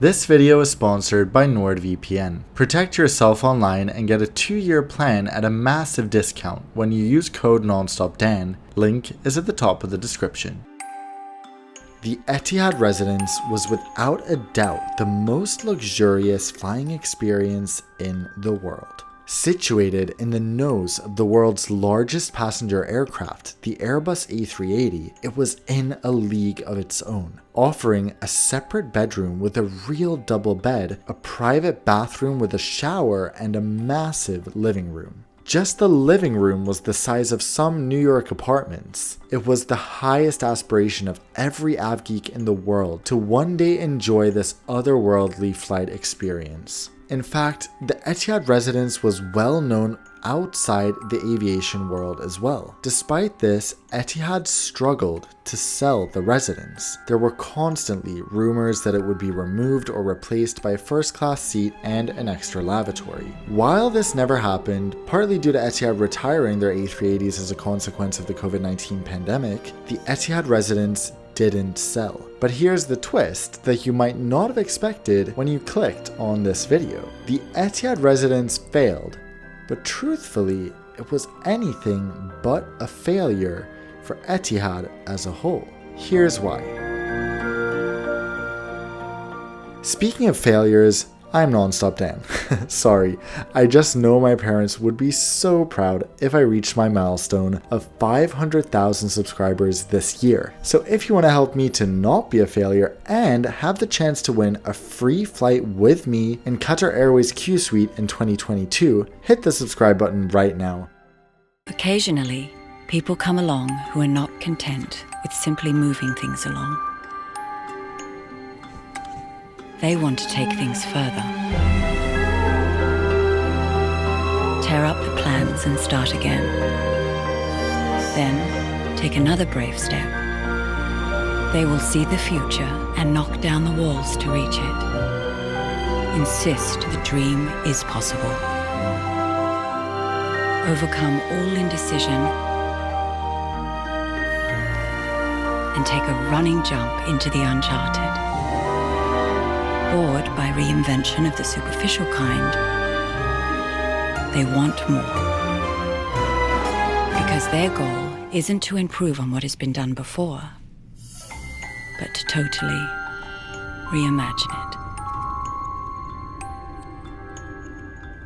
This video is sponsored by NordVPN. Protect yourself online and get a 2-year plan at a massive discount when you use code NonstopDan. Link is at the top of the description. The Etihad residence was without a doubt the most luxurious flying experience in the world. Situated in the nose of the world's largest passenger aircraft, the Airbus A380, it was in a league of its own, offering a separate bedroom with a real double bed, a private bathroom with a shower, and a massive living room. Just the living room was the size of some New York apartments. It was the highest aspiration of every AvGeek in the world to one day enjoy this otherworldly flight experience. In fact, the Etihad residence was well known outside the aviation world as well. Despite this, Etihad struggled to sell the residence. There were constantly rumors that it would be removed or replaced by a first-class seat and an extra lavatory. While this never happened, partly due to Etihad retiring their A380s as a consequence of the COVID-19 pandemic, the Etihad residence didn't sell. But here's the twist that you might not have expected when you clicked on this video. The Etihad residence failed, but truthfully, it was anything but a failure for Etihad as a whole. Here's why. Speaking of failures, I'm Nonstop Dan. Sorry, I just know my parents would be so proud if I reached my milestone of 500,000 subscribers this year. So if you want to help me to not be a failure and have the chance to win a free flight with me in Qatar Airways Q Suite in 2022, hit the subscribe button right now. Occasionally, people come along who are not content with simply moving things along. They want to take things further. Tear up the plans and start again. Then, take another brave step. They will see the future and knock down the walls to reach it. Insist the dream is possible. Overcome all indecision and take a running jump into the uncharted. Bored by reinvention of the superficial kind, they want more. Because their goal isn't to improve on what has been done before, but to totally reimagine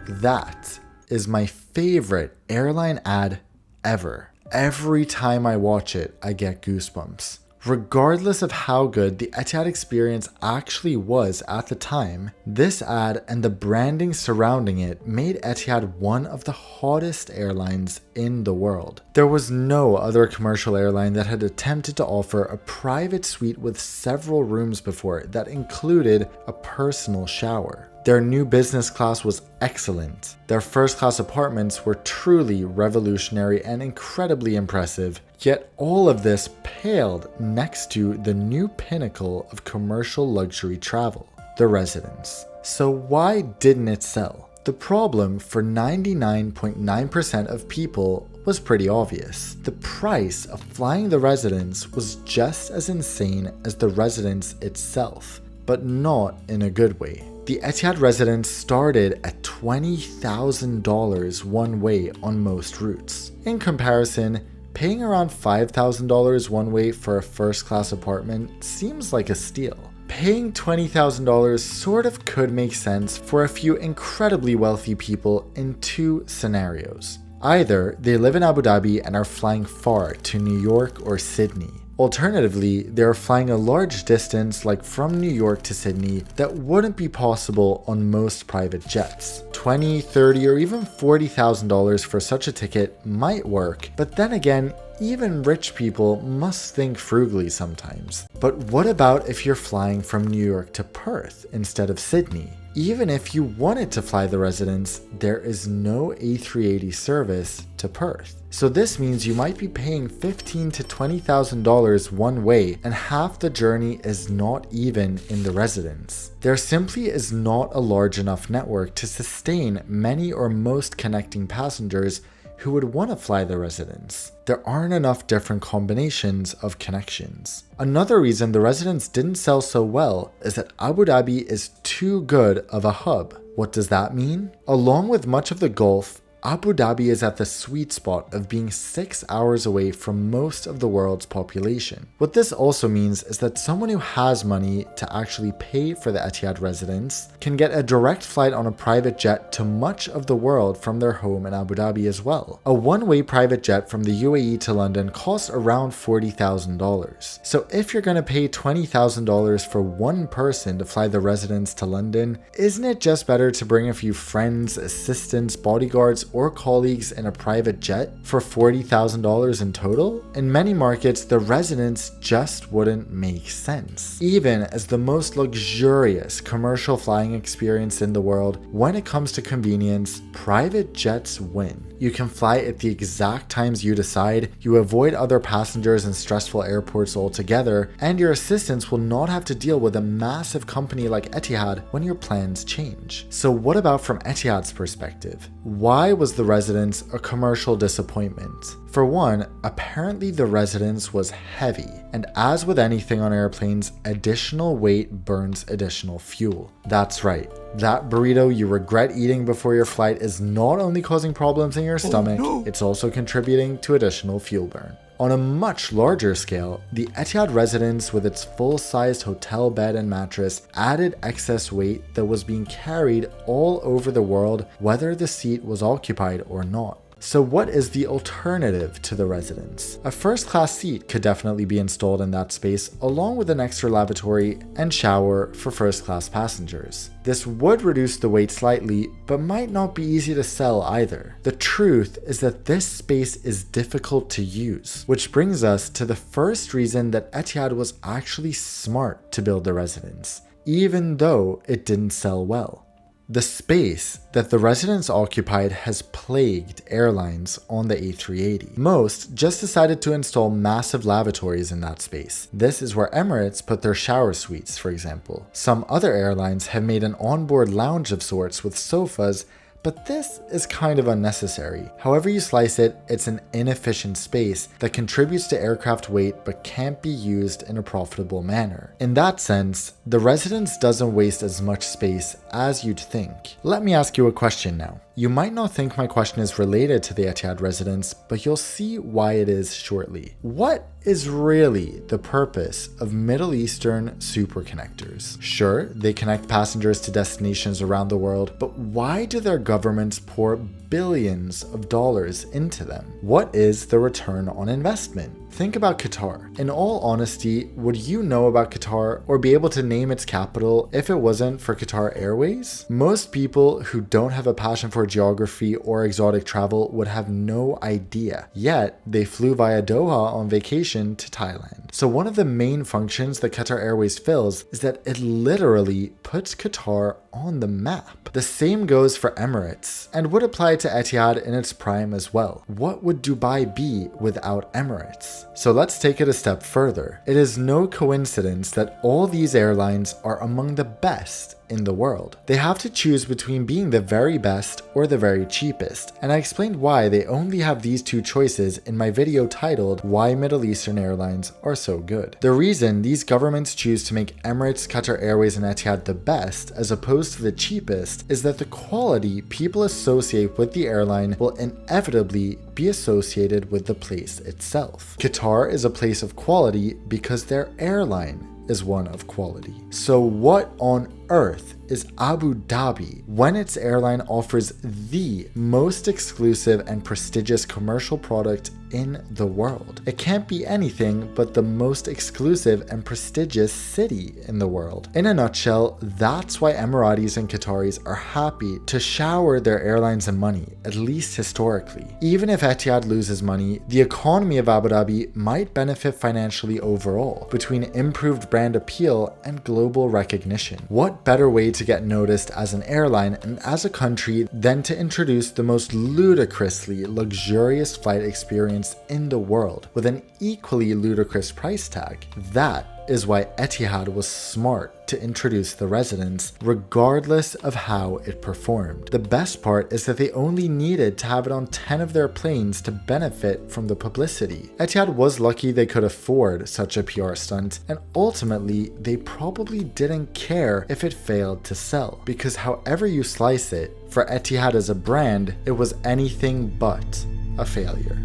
it. That is my favorite airline ad ever. Every time I watch it, I get goosebumps. Regardless of how good the Etihad experience actually was at the time, this ad and the branding surrounding it made Etihad one of the hottest airlines in the world. There was no other commercial airline that had attempted to offer a private suite with several rooms before that included a personal shower. Their new business class was excellent. Their first class apartments were truly revolutionary and incredibly impressive, yet all of this paled next to the new pinnacle of commercial luxury travel, the residence. So why didn't it sell? The problem for 99.9% of people was pretty obvious. The price of flying the residence was just as insane as the residence itself, but not in a good way. The Etihad residence started at $20,000 one way on most routes. In comparison, paying around $5,000 one way for a first-class apartment seems like a steal. Paying $20,000 sort of could make sense for a few incredibly wealthy people in two scenarios. Either they live in Abu Dhabi and are flying far to New York or Sydney. Alternatively, they are flying a large distance like from New York to Sydney that wouldn't be possible on most private jets. $20,000, $30,000 or even $40,000 for such a ticket might work, but then again, even rich people must think frugally sometimes. But what about if you're flying from New York to Perth instead of Sydney? Even if you wanted to fly the residence, there is no A380 service to Perth. So this means you might be paying $15,000 to $20,000 one way, and half the journey is not even in the residence. There simply is not a large enough network to sustain many or most connecting passengers who would want to fly the residents. There aren't enough different combinations of connections. Another reason the residents didn't sell so well is that Abu Dhabi is too good of a hub. What does that mean? Along with much of the Gulf, Abu Dhabi is at the sweet spot of being 6 hours away from most of the world's population. What this also means is that someone who has money to actually pay for the Etihad residence can get a direct flight on a private jet to much of the world from their home in Abu Dhabi as well. A one-way private jet from the UAE to London costs around $40,000. So if you're going to pay $20,000 for one person to fly the residence to London, isn't it just better to bring a few friends, assistants, bodyguards, or colleagues in a private jet for $40,000 in total? In many markets, the residence just wouldn't make sense. Even as the most luxurious commercial flying experience in the world, when it comes to convenience, private jets win. You can fly at the exact times you decide, you avoid other passengers in stressful airports altogether, and your assistants will not have to deal with a massive company like Etihad when your plans change. So what about from Etihad's perspective? Why was the residence a commercial disappointment? For one, apparently the residence was heavy, and as with anything on airplanes, additional weight burns additional fuel. That's right, that burrito you regret eating before your flight is not only causing problems in your stomach, it's also contributing to additional fuel burn. On a much larger scale, the Etihad residence with its full-sized hotel bed and mattress added excess weight that was being carried all over the world whether the seat was occupied or not. So what is the alternative to the residence? A first-class seat could definitely be installed in that space along with an extra lavatory and shower for first-class passengers. This would reduce the weight slightly, but might not be easy to sell either. The truth is that this space is difficult to use, which brings us to the first reason that Etihad was actually smart to build the residence, even though it didn't sell well. The space that the residence occupied has plagued airlines on the A380. Most just decided to install massive lavatories in that space. This is where Emirates put their shower suites, for example. Some other airlines have made an onboard lounge of sorts with sofas, but this is kind of unnecessary. However you slice it, it's an inefficient space that contributes to aircraft weight but can't be used in a profitable manner. In that sense, the residence doesn't waste as much space as you'd think. Let me ask you a question now. You might not think my question is related to the Etihad residence, but you'll see why it is shortly. What is really the purpose of Middle Eastern superconnectors? Sure, they connect passengers to destinations around the world, but why do their governments pour billions of dollars into them? What is the return on investment? Think about Qatar. In all honesty, would you know about Qatar or be able to name its capital if it wasn't for Qatar Airways? Most people who don't have a passion for geography or exotic travel would have no idea. Yet, they flew via Doha on vacation to Thailand. So one of the main functions that Qatar Airways fills is that it literally puts Qatar on the map. The same goes for Emirates and would apply to Etihad in its prime as well. What would Dubai be without Emirates? So let's take it a step further. It is no coincidence that all these airlines are among the best in the world. They have to choose between being the very best or the very cheapest, and I explained why they only have these two choices in my video titled Why Middle Eastern Airlines Are So Good. The reason these governments choose to make Emirates, Qatar Airways, and Etihad the best as opposed to the cheapest is that the quality people associate with the airline will inevitably be associated with the place itself. Qatar is a place of quality because their airline is one of quality. So what on earth is Abu Dhabi when its airline offers the most exclusive and prestigious commercial product in the world? It can't be anything but the most exclusive and prestigious city in the world. In a nutshell, that's why Emiratis and Qataris are happy to shower their airlines in money, at least historically. Even if Etihad loses money, the economy of Abu Dhabi might benefit financially overall, between improved brand appeal and global recognition. What better way to get noticed as an airline and as a country than to introduce the most ludicrously luxurious flight experience in the world with an equally ludicrous price tag? That is why Etihad was smart to introduce the residents, regardless of how it performed. The best part is that they only needed to have it on 10 of their planes to benefit from the publicity. Etihad was lucky they could afford such a PR stunt, and ultimately they probably didn't care if it failed to sell, because however you slice it, for Etihad as a brand, it was anything but a failure.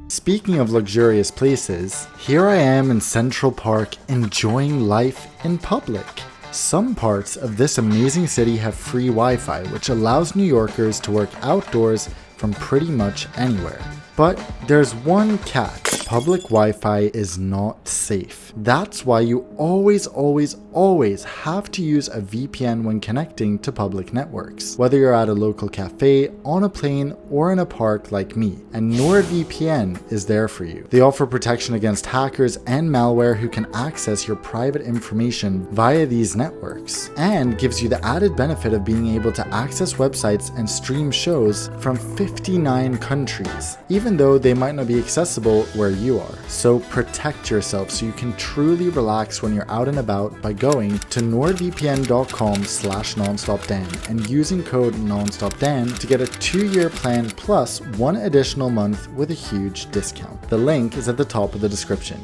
Speaking of luxurious places, here I am in Central Park enjoying life in public. Some parts of this amazing city have free Wi-Fi, which allows New Yorkers to work outdoors from pretty much anywhere. But there's one catch. Public Wi-Fi is not safe. That's why you always have to use a VPN when connecting to public networks, whether you're at a local cafe, on a plane, or in a park like me. And NordVPN is there for you. They offer protection against hackers and malware who can access your private information via these networks, and gives you the added benefit of being able to access websites and stream shows from 59 countries, even though they might not be accessible where you are. So protect yourself so you can truly relax when you're out and about by going to nordvpn.com/nonstopdan and using code nonstopdan to get a 2-year plan plus 1 additional month with a huge discount. The link is at the top of the description.